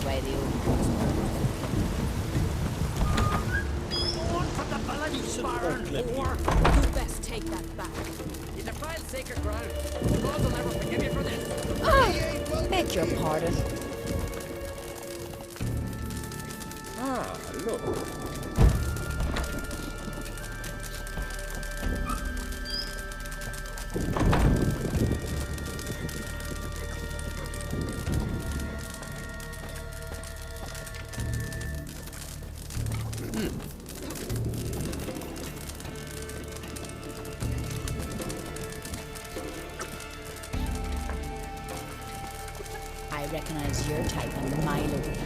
way the old ones On from the bloody barn, whore! You best take that back. You defile sacred ground. God will never forgive you for this. Beg your pardon. Ah, look. I recognize your type a mile away.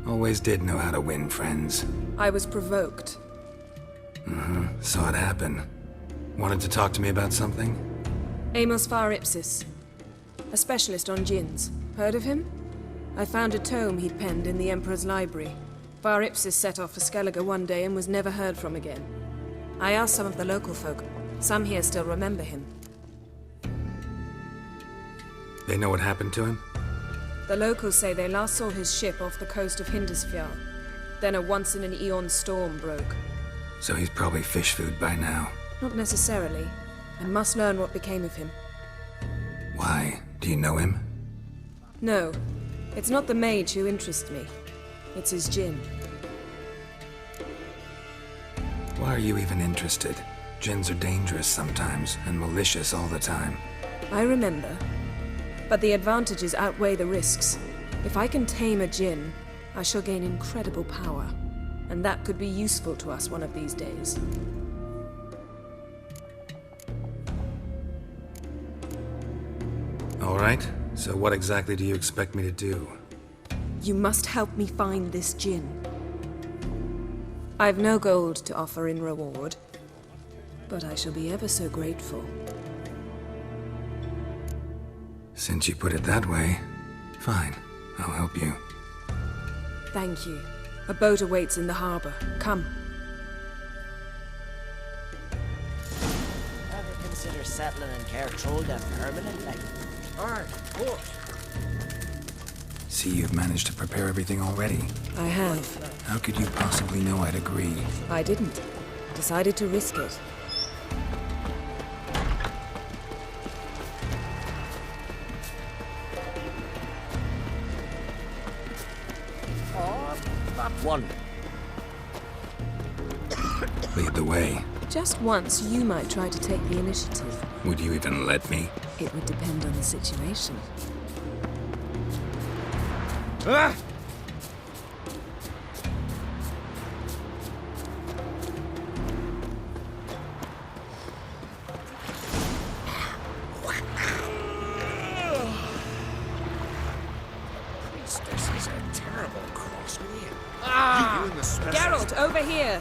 Always did know how to win friends. I was provoked. Saw it happen. Wanted to talk to me about something? Amos var-ipsis, a specialist on djinns. Heard of him? I found a tome he'd penned in the Emperor's library. Var-ipsis set off for Skellige one day and was never heard from again. I asked some of the local folk. Some here still remember him. They know what happened to him? The locals say they last saw his ship off the coast of Hindisfjall. Then a once-in-an-eon storm broke. So he's probably fish food by now. Not necessarily. I must learn what became of him. Why? Do you know him? No. It's not the mage who interests me. It's his djinn. Why are you even interested? Djinns are dangerous sometimes, and malicious all the time. I remember. But the advantages outweigh the risks. If I can tame a djinn, I shall gain incredible power. And that could be useful to us one of these days. All right. So what exactly do you expect me to do? You must help me find this djinn. I've no gold to offer in reward, but I shall be ever so grateful. Since you put it that way, fine. I'll help you. Thank you. A boat awaits in the harbor. Come. Ever consider settling in Cairtrolda permanently? Aye, of course. See, you've managed to prepare everything already. I have. How could you possibly know I'd agree? I didn't. Decided to risk it. Oh, that one. Lead the way. Just once, you might try to take the initiative. Would you even let me? It would depend on the situation. Ah! This is a terrible crossway. You and the specialist. Geralt, over here!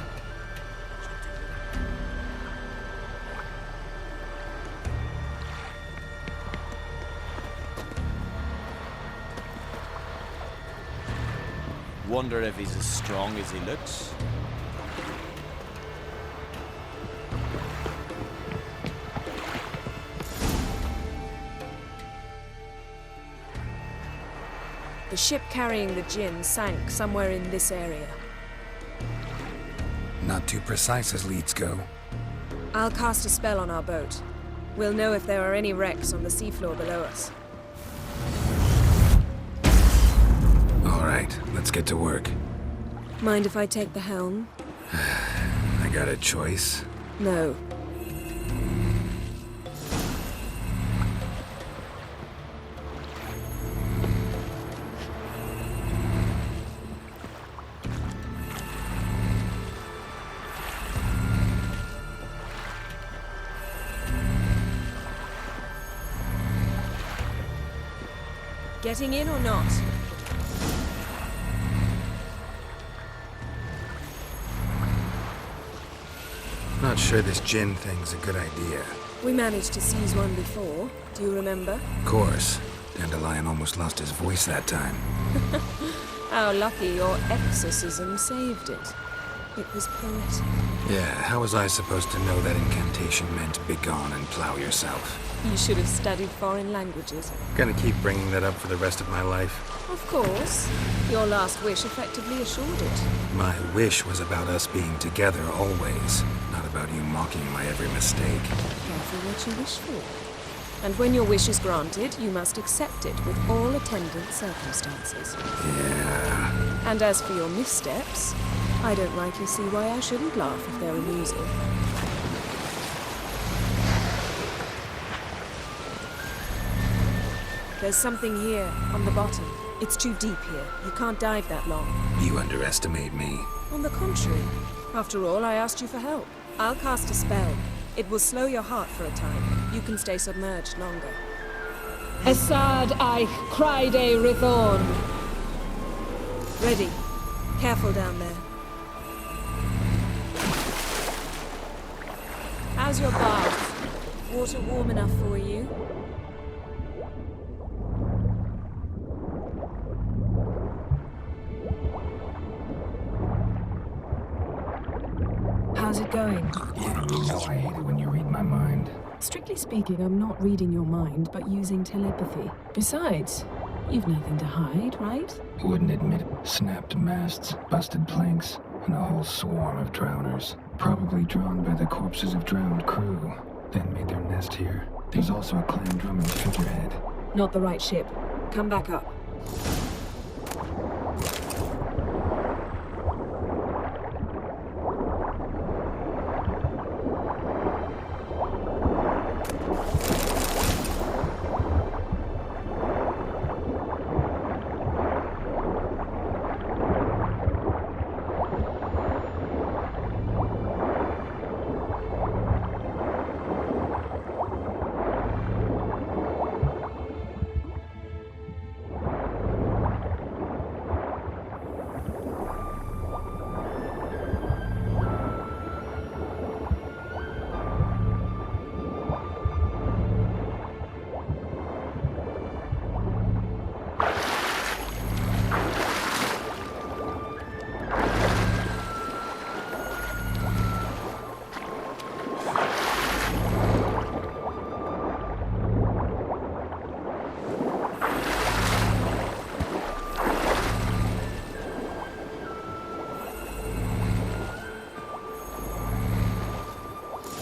Wonder if he's as strong as he looks. The ship carrying the djinn sank somewhere in this area. Not too precise as leads go. I'll cast a spell on our boat. We'll know if there are any wrecks on the seafloor below us. All right, let's get to work. Mind if I take the helm? I got a choice. No. Getting in or not? Not sure this djinn thing's a good idea. We managed to seize one before. Do you remember? Of course. Dandelion almost lost his voice that time. How lucky your exorcism saved it. It was poetic. Yeah, how was I supposed to know that incantation meant begone and plow yourself? You should have studied foreign languages. Gonna keep bringing that up for the rest of my life? Of course. Your last wish effectively assured it. My wish was about us being together always, not about you mocking my every mistake. Careful what you wish for. And when your wish is granted, you must accept it with all attendant circumstances. Yeah. And as for your missteps, I don't rightly see why I shouldn't laugh if they're amusing. There's something here, on the bottom. It's too deep here. You can't dive that long. You underestimate me. On the contrary. After all, I asked you for help. I'll cast a spell. It will slow your heart for a time. You can stay submerged longer. Esad Eich Cryde Rithorn. Ready. Careful down there. How's your bath? Water warm enough for you? How's it going? Yeah, you know I hate it when you read my mind. Strictly speaking, I'm not reading your mind, but using telepathy. Besides, you've nothing to hide, right? Wouldn't admit it. Snapped masts, busted planks, and a whole swarm of drowners. Probably drawn by the corpses of drowned crew. Then made their nest here. There's also a clan drumming figurehead. Not the right ship. Come back up.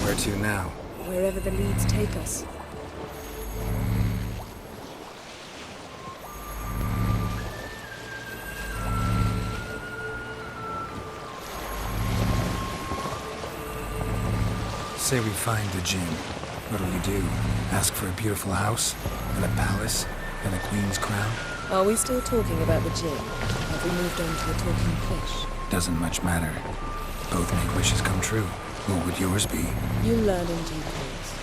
Where to now? Wherever the leads take us. Say we find the Jinn. What'll you do? Ask for a beautiful house? And a palace? And a queen's crown? Are we still talking about the Jinn? Have we moved on to a talking fish? Doesn't much matter. Both make wishes come true. What would yours be? You learn in due course.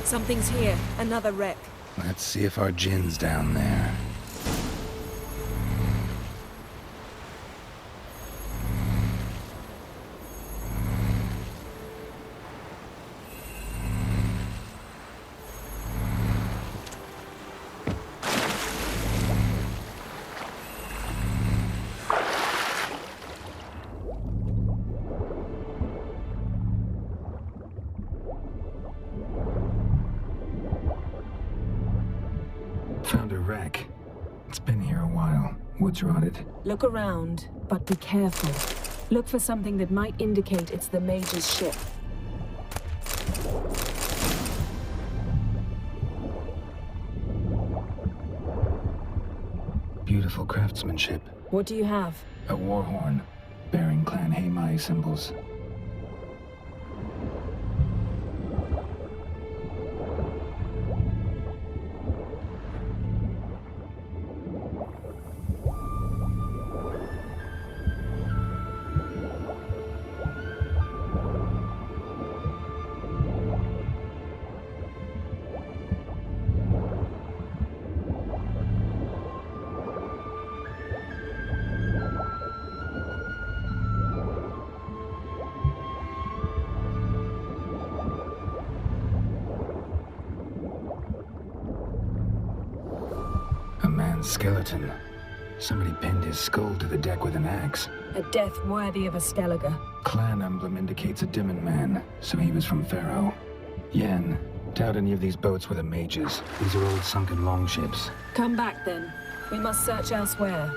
Something's here. Another wreck. Let's see if our Jinn's down there. Found a wreck. It's been here a while. Wood's rotted. Look around, but be careful. Look for something that might indicate it's the Mage's ship. Beautiful craftsmanship. What do you have? A war horn, bearing Clan Haimai symbols. skeleton. Somebody pinned his skull to the deck with an axe. A death worthy of a Skellige. Clan emblem indicates a Dimmen man, so he was from Pharaoh. Yen, doubt any of these boats were the mages. These are old sunken longships. Come back then. We must search elsewhere.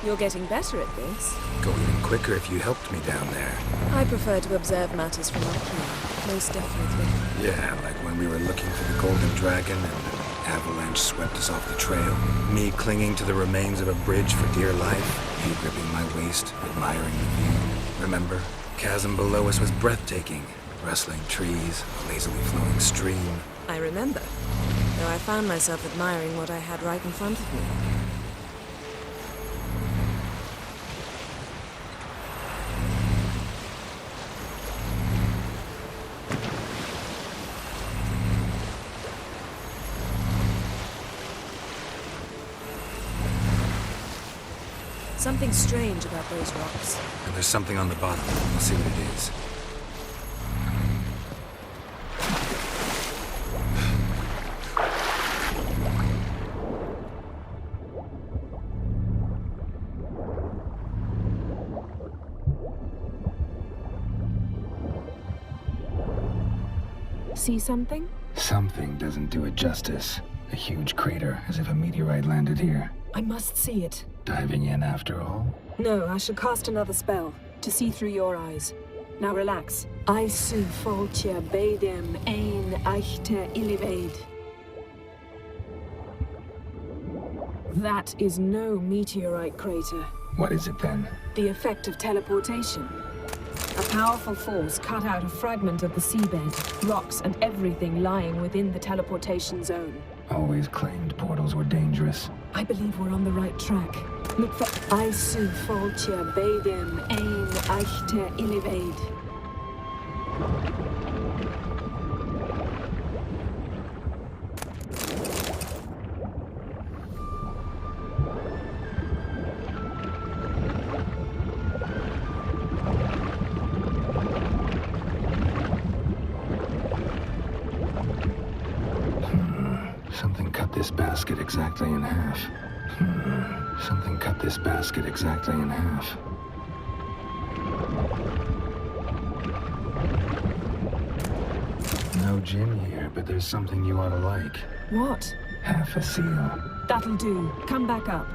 You're getting better at this. Go even quicker if you helped me down there. I prefer to observe matters from up here, most definitely. Yeah, like when we were looking for the Golden Dragon and an avalanche swept us off the trail. Me clinging to the remains of a bridge for dear life. You gripping my waist, admiring the view. Remember? Chasm below us was breathtaking. Rustling trees, a lazily flowing stream. I remember, though I found myself admiring what I had right in front of me. Something strange about those rocks. And there's something on the bottom. We'll see what it is. See something? Something doesn't do it justice. A huge crater, as if a meteorite landed here. I must see it. Diving in after all? No, I should cast another spell to see through your eyes. Now relax. Aisu foltja beidem ein eichte ilivaid. That is no meteorite crater. What is it then? The effect of teleportation. A powerful force cut out a fragment of the seabed, rocks and everything lying within the teleportation zone. Always claimed portals were dangerous. I believe we're on the right track. Look for Aisu foltja beidem ein eichte ilivaid. Something cut this basket exactly in half. Something cut this basket exactly in half. No gin here, but there's something you ought to like. What? Half a seal. That'll do. Come back up.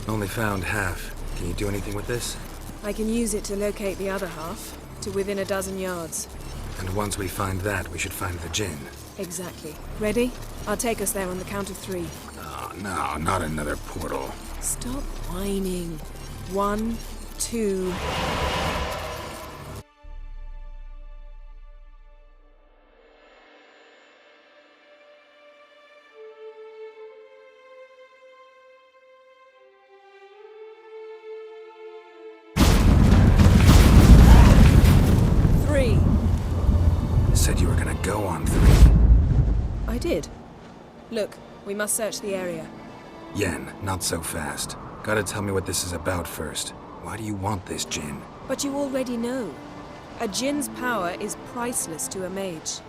Only found half. Can you do anything with this? I can use it to locate the other half, to within a dozen yards. And once we find that, we should find the gin. Exactly. Ready? I'll take us there on the count of 3. Oh, no, not another portal. Stop whining. 1, 2... Said you were gonna go on 3. I did. Look, we must search the area. Yen, not so fast. Gotta tell me what this is about first. Why do you want this gin? But you already know. A djinn's power is priceless to a mage.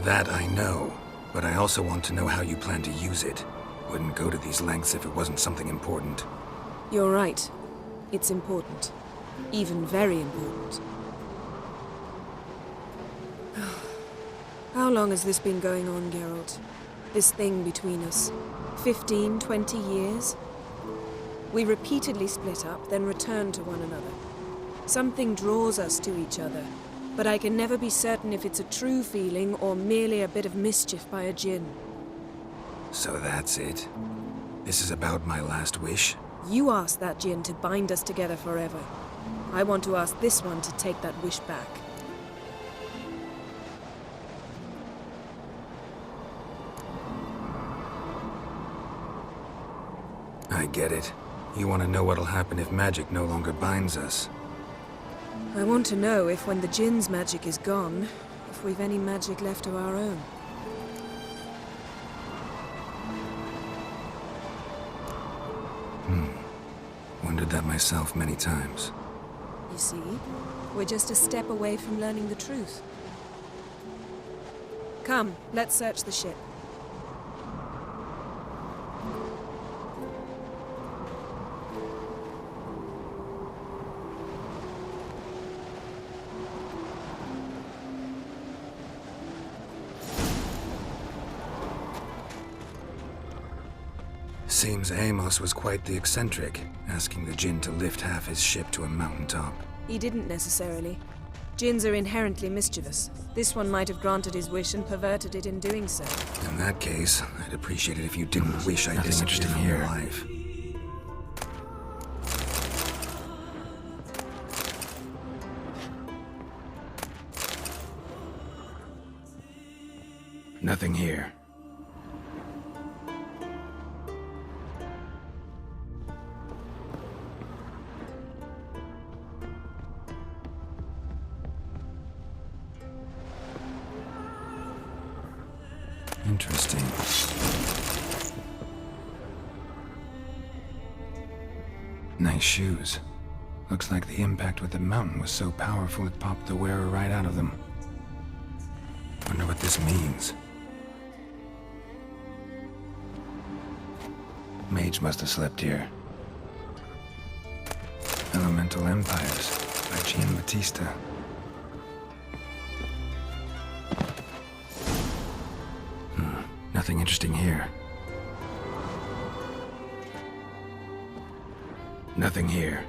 That I know, but I also want to know how you plan to use it. Wouldn't go to these lengths if it wasn't something important. You're right. It's important. Even very important. How long has this been going on, Geralt? This thing between us? 15, 20 years? We repeatedly split up, then returned to one another. Something draws us to each other, but I can never be certain if it's a true feeling or merely a bit of mischief by a djinn. So that's it. This is about my last wish? You asked that djinn to bind us together forever. I want to ask this one to take that wish back. I get it. You want to know what'll happen if magic no longer binds us. I want to know if when the djinn's magic is gone, if we've any magic left of our own. Wondered that myself many times. You see, we're just a step away from learning the truth. Come, let's search the ship. Seems Amos was quite the eccentric, asking the djinn to lift half his ship to a mountaintop. He didn't necessarily. Djinns are inherently mischievous. This one might have granted his wish and perverted it in doing so. In that case, I'd appreciate it if you didn't wish I disappeared from your life. Nothing here. Interesting. Nice shoes. Looks like the impact with the mountain was so powerful it popped the wearer right out of them. Wonder what this means. Mage must have slept here. Elemental Empires by Giambattista. Nothing interesting here. Nothing here.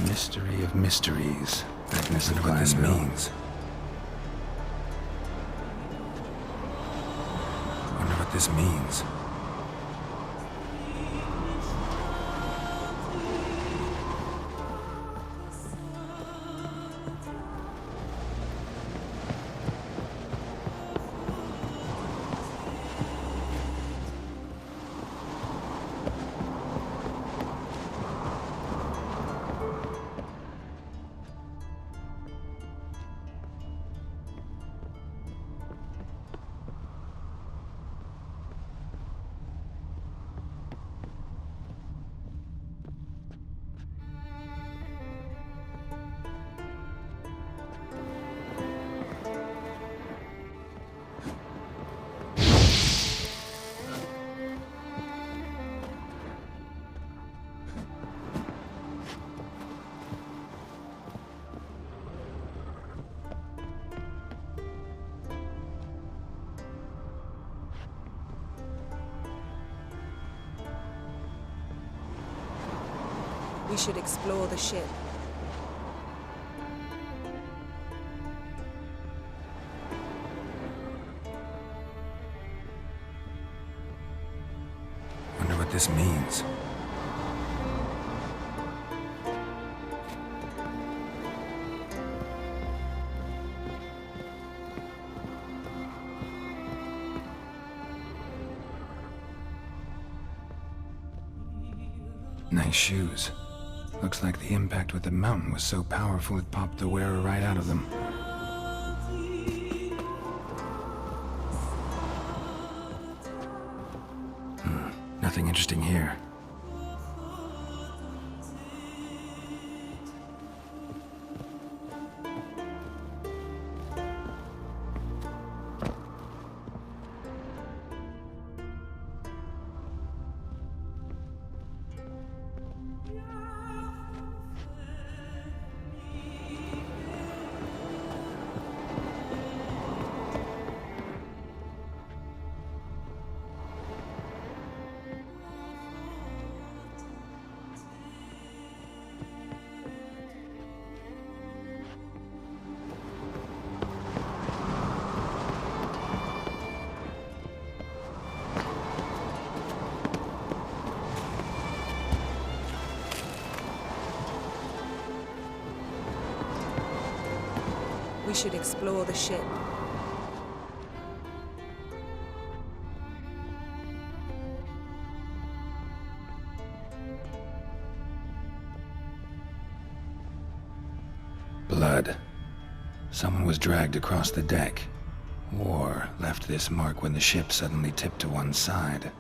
Mystery of mysteries. Agnes of what this means. Wonder what this means. We should explore the ship. Wonder what this means. Nice shoes. Looks like the impact with the mountain was so powerful it popped the wearer right out of them. Nothing interesting here. We should explore the ship. Blood. Someone was dragged across the deck. War left this mark when the ship suddenly tipped to one side.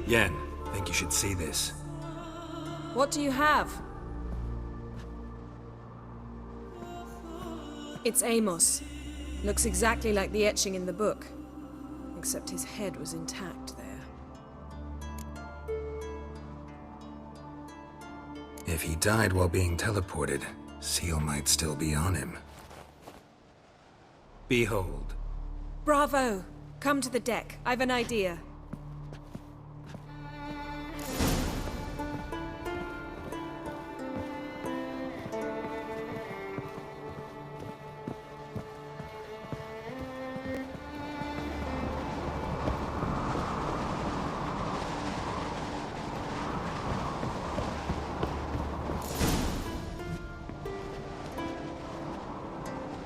Yen, think you should see this. What do you have? It's Amos. Looks exactly like the etching in the book. Except his head was intact there. If he died while being teleported, Seal might still be on him. Behold. Bravo! Come to the deck. I've an idea.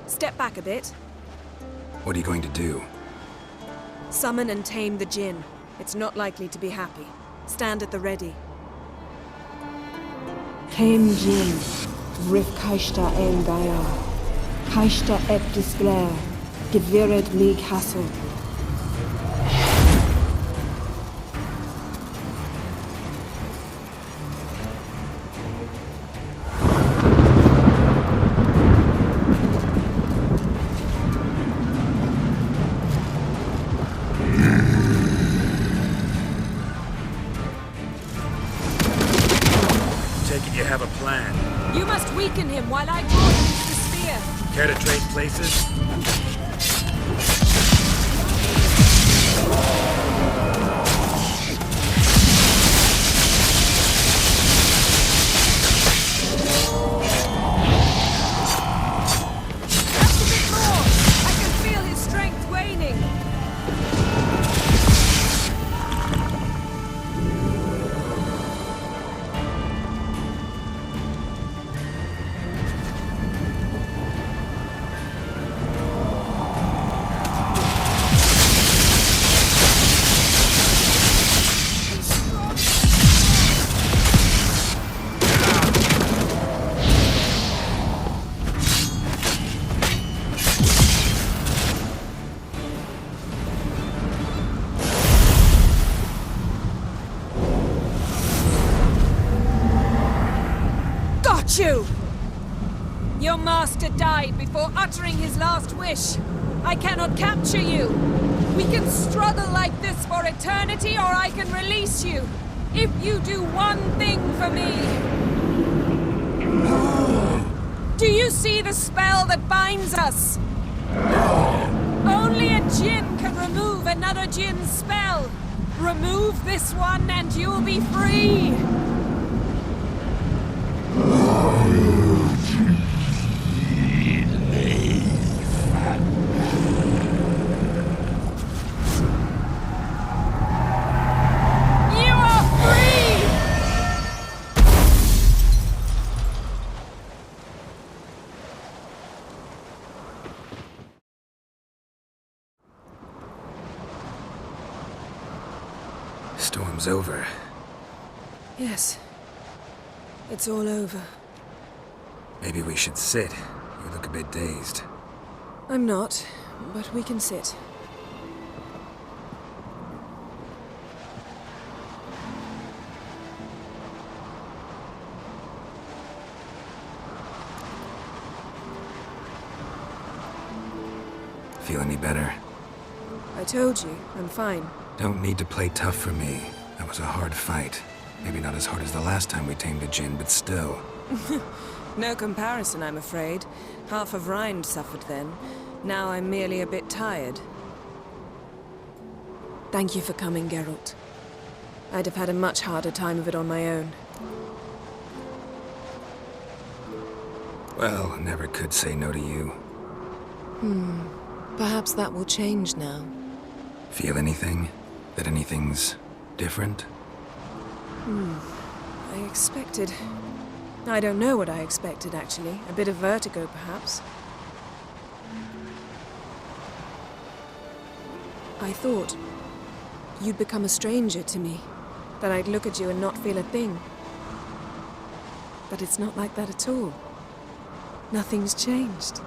Step back a bit. What are you going to do? Summon and tame the Jinn. It's not likely to be happy. Stand at the ready. Came Jin, Rif Kaishta El Gaia, Kaishta Et Displair, Geviret League Hassel. You have a plan. You must weaken him while I draw him to the spear. Care to trade places? Just a bit more! I can feel his strength waning. You! Your master died before uttering his last wish. I cannot capture you. We can struggle like this for eternity, or I can release you. If you do one thing for me. Do you see the spell that binds us? Only a Jinn can remove another Jinn's spell. Remove this one and you'll be free. Storm's over. Yes. It's all over. Maybe we should sit. You look a bit dazed. I'm not, but we can sit. Feel any better? I told you, I'm fine. Don't need to play tough for me. That was a hard fight. Maybe not as hard as the last time we tamed a Jinn, but still. No comparison, I'm afraid. Half of Rind suffered then. Now I'm merely a bit tired. Thank you for coming, Geralt. I'd have had a much harder time of it on my own. Well, I never could say no to you. Perhaps that will change now. Feel anything? That anything's different? I expected... I don't know what I expected, actually. A bit of vertigo, perhaps. I thought you'd become a stranger to me. That I'd look at you and not feel a thing. But it's not like that at all. Nothing's changed.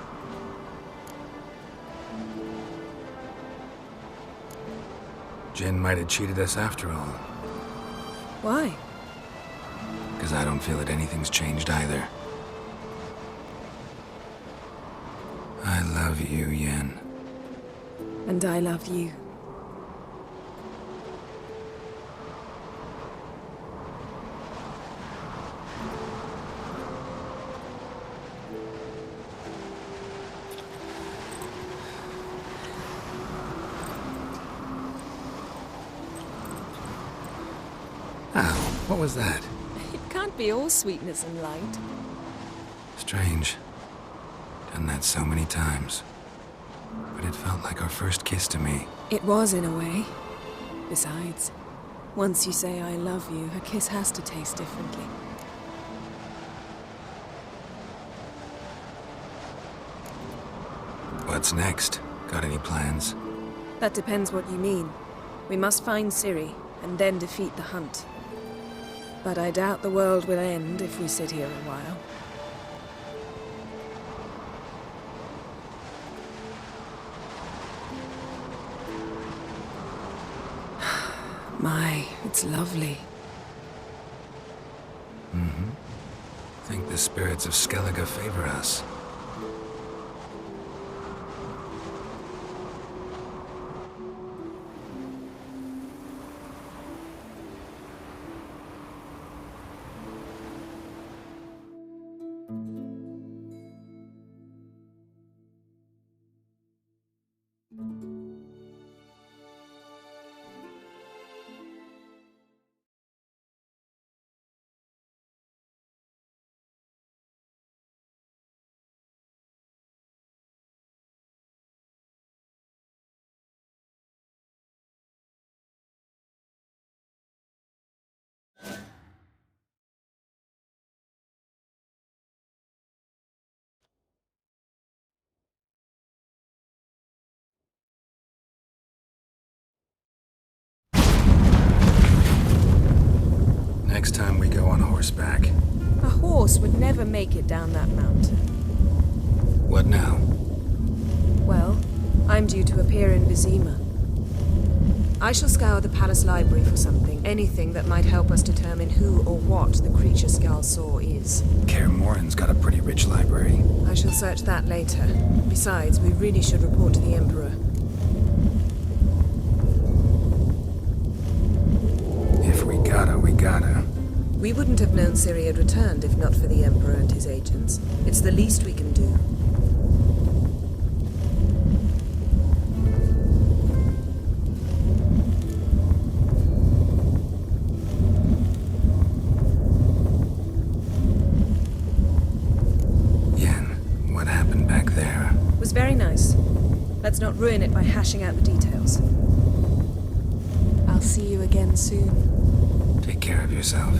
Jin might have cheated us after all. Why? Because I don't feel that anything's changed either. I love you, Yen. And I love you. Ow, what was that? It can't be all sweetness and light. Strange. Done that so many times. But it felt like our first kiss to me. It was, in a way. Besides, once you say I love you, a kiss has to taste differently. What's next? Got any plans? That depends what you mean. We must find Ciri, and then defeat the hunt. But I doubt the world will end if we sit here a while. My, it's lovely. Think the spirits of Skellige favor us. Next time we go on horseback. A horse would never make it down that mountain. What now? Well, I'm due to appear in Vizima. I shall scour the palace library for something, anything that might help us determine who or what the creature Skal saw is. Kaer Morhen's got a pretty rich library. I shall search that later. Besides, we really should report to the Emperor. If we gotta, we gotta. We wouldn't have known Ciri had returned if not for the Emperor and his agents. It's the least we can do. Yen, what happened back there? It was very nice. Let's not ruin it by hashing out the details. I'll see you again soon. Take care of yourself.